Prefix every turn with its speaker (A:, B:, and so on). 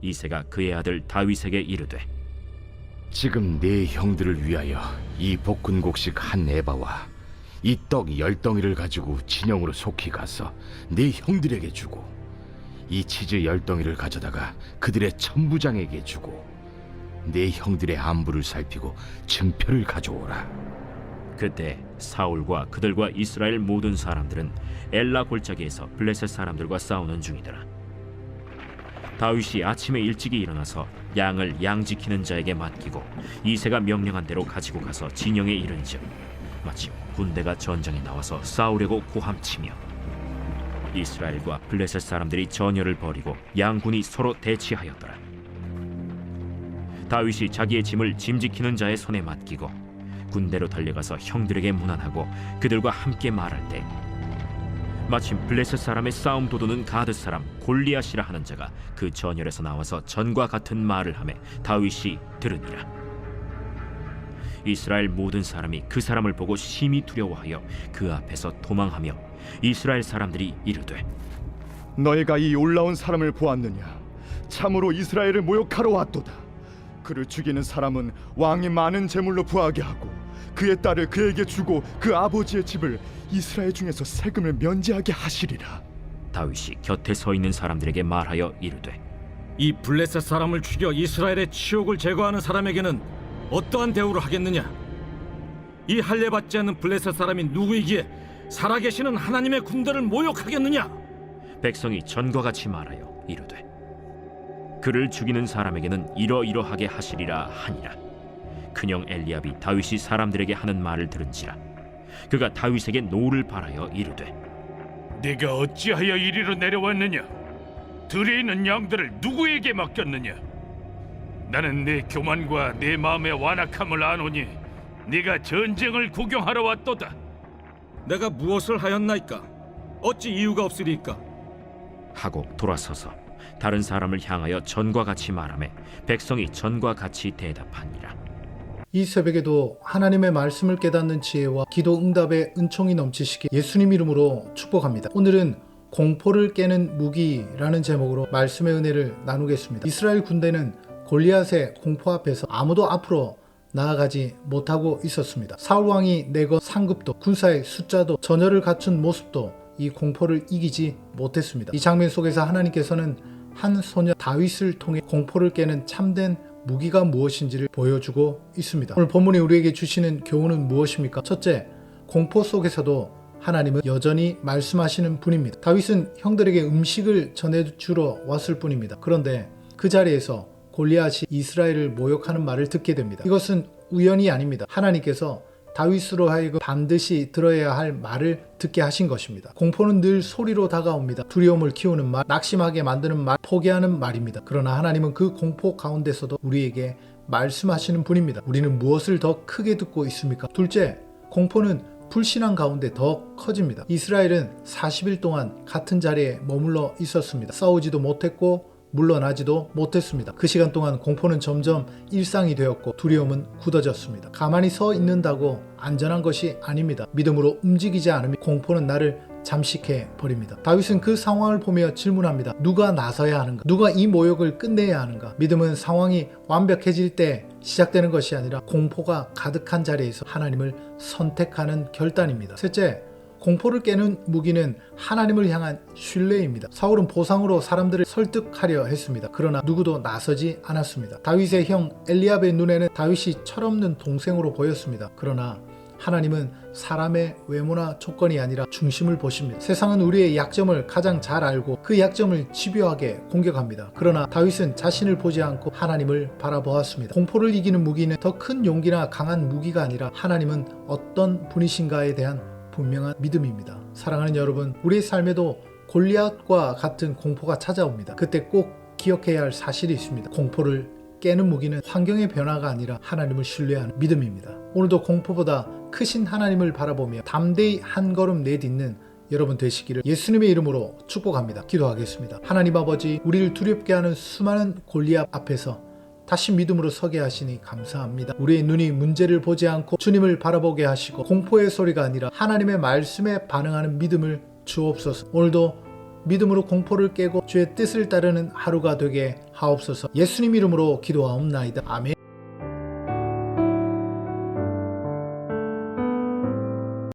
A: 이새가 그의 아들 다윗에게 이르되
B: 지금 네 형들을 위하여 이 볶은곡식 한 에바와 이 떡 10덩이를 가지고 진영으로 속히 가서 네 형들에게 주고 이 치즈 10덩이를 가져다가 그들의 천부장에게 주고 네 형들의 안부를 살피고 증표를 가져오라.
A: 그때 사울과 그들과 이스라엘 모든 사람들은 엘라 골짜기에서 블레셋 사람들과 싸우는 중이더라. 다윗이 아침에 일찍이 일어나서 양을 양 지키는 자에게 맡기고 이새가 명령한 대로 가지고 가서 진영에 이른즉 마침 군대가 전장에 나와서 싸우려고 고함치며 이스라엘과 블레셋 사람들이 전열을 벌이고 양군이 서로 대치하였더라. 다윗이 자기의 짐을 짐 지키는 자의 손에 맡기고 군대로 달려가서 형들에게 문안하고 그들과 함께 말할 때 마침 블레셋 사람의 싸움 도두는 가드 사람 골리앗이라 하는 자가 그 전열에서 나와서 전과 같은 말을 하매 다윗이 들으니라. 이스라엘 모든 사람이 그 사람을 보고 심히 두려워하여 그 앞에서 도망하며 이스라엘 사람들이 이르되
C: 너희가 이 올라온 사람을 보았느냐? 참으로 이스라엘을 모욕하러 왔도다. 그를 죽이는 사람은 왕이 많은 재물로 부하게 하고 그의 딸을 그에게 주고 그 아버지의 집을 이스라엘 중에서 세금을 면제하게 하시리라.
A: 다윗이 곁에 서 있는 사람들에게 말하여 이르되
D: 이 블레셋 사람을 죽여 이스라엘의 치욕을 제거하는 사람에게는 어떠한 대우를 하겠느냐? 이 할례 받지 않는 블레셋 사람이 누구이기에 살아계시는 하나님의 군대를 모욕하겠느냐?
A: 백성이 전과 같이 말하여 이르되 그를 죽이는 사람에게는 이러이러하게 하시리라 하니라. 큰형 엘리압이 다윗이 사람들에게 하는 말을 들은지라 그가 다윗에게 노를 발하여 이르되
E: 네가 어찌하여 이리로 내려왔느냐? 들에 있는 양들을 누구에게 맡겼느냐? 나는 네 교만과 네 마음의 완악함을 아노니 네가 전쟁을 구경하러 왔도다.
D: 내가 무엇을 하였나이까? 어찌 이유가 없으리까?
A: 하고 돌아서서 다른 사람을 향하여 전과 같이 말하매 백성이 전과 같이 대답하니라.
F: 이 새벽에도 하나님의 말씀을 깨닫는 지혜와 기도 응답의 은총이 넘치시기 예수님 이름으로 축복합니다. 오늘은 공포를 깨는 무기라는 제목으로 말씀의 은혜를 나누겠습니다. 이스라엘 군대는 골리앗의 공포 앞에서 아무도 앞으로 나아가지 못하고 있었습니다. 사울 왕이 내거 상급도 군사의 숫자도 전열을 갖춘 모습도 이 공포를 이기지 못했습니다. 이 장면 속에서 하나님께서는 한 소녀 다윗을 통해 공포를 깨는 참된 무기가 무엇인지를 보여주고 있습니다. 오늘 본문이 우리에게 주시는 교훈은 무엇입니까? 첫째, 공포 속에서도 하나님은 여전히 말씀하시는 분입니다. 다윗은 형들에게 음식을 전해주러 왔을 뿐입니다. 그런데 그 자리에서 골리앗이 이스라엘을 모욕하는 말을 듣게 됩니다. 이것은 우연이 아닙니다. 하나님께서 다윗으로 하여금 반드시 들어야 할 말을 듣게 하신 것입니다. 공포는 늘 소리로 다가옵니다. 두려움을 키우는 말, 낙심하게 만드는 말, 포기하는 말입니다. 그러나 하나님은 그 공포 가운데서도 우리에게 말씀하시는 분입니다. 우리는 무엇을 더 크게 듣고 있습니까? 둘째, 공포는 불신앙 가운데 더 커집니다. 이스라엘은 40일 동안 같은 자리에 머물러 있었습니다. 싸우지도 못했고 물러나지도 못했습니다. 그 시간 동안 공포는 점점 일상이 되었고 두려움은 굳어졌습니다. 가만히 서 있는다고 안전한 것이 아닙니다. 믿음으로 움직이지 않으면 공포는 나를 잠식해 버립니다. 다윗은 그 상황을 보며 질문합니다. 누가 나서야 하는가? 누가 이 모욕을 끝내야 하는가? 믿음은 상황이 완벽해질 때 시작되는 것이 아니라 공포가 가득한 자리에서 하나님을 선택하는 결단입니다. 셋째, 공포를 깨는 무기는 하나님을 향한 신뢰입니다. 사울은 보상으로 사람들을 설득하려 했습니다. 그러나 누구도 나서지 않았습니다. 다윗의 형 엘리압의 눈에는 다윗이 철없는 동생으로 보였습니다. 그러나 하나님은 사람의 외모나 조건이 아니라 중심을 보십니다. 세상은 우리의 약점을 가장 잘 알고 그 약점을 집요하게 공격합니다. 그러나 다윗은 자신을 보지 않고 하나님을 바라보았습니다. 공포를 이기는 무기는 더 큰 용기나 강한 무기가 아니라 하나님은 어떤 분이신가에 대한 분명한 믿음입니다. 사랑하는 여러분, 우리의 삶에도 골리앗과 같은 공포가 찾아옵니다. 그때 꼭 기억해야 할 사실이 있습니다. 공포를 깨는 무기는 환경의 변화가 아니라 하나님을 신뢰하는 믿음입니다. 오늘도 공포보다 크신 하나님을 바라보며 담대히 한 걸음 내딛는 여러분 되시기를 예수님의 이름으로 축복합니다. 기도하겠습니다. 하나님 아버지, 우리를 두렵게 하는 수많은 골리앗 앞에서 다시 믿음으로 서게 하시니 감사합니다. 우리의 눈이 문제를 보지 않고 주님을 바라보게 하시고 공포의 소리가 아니라 하나님의 말씀에 반응하는 믿음을 주옵소서. 오늘도 믿음으로 공포를 깨고 주의 뜻을 따르는 하루가 되게 하옵소서. 예수님 이름으로 기도하옵나이다. 아멘.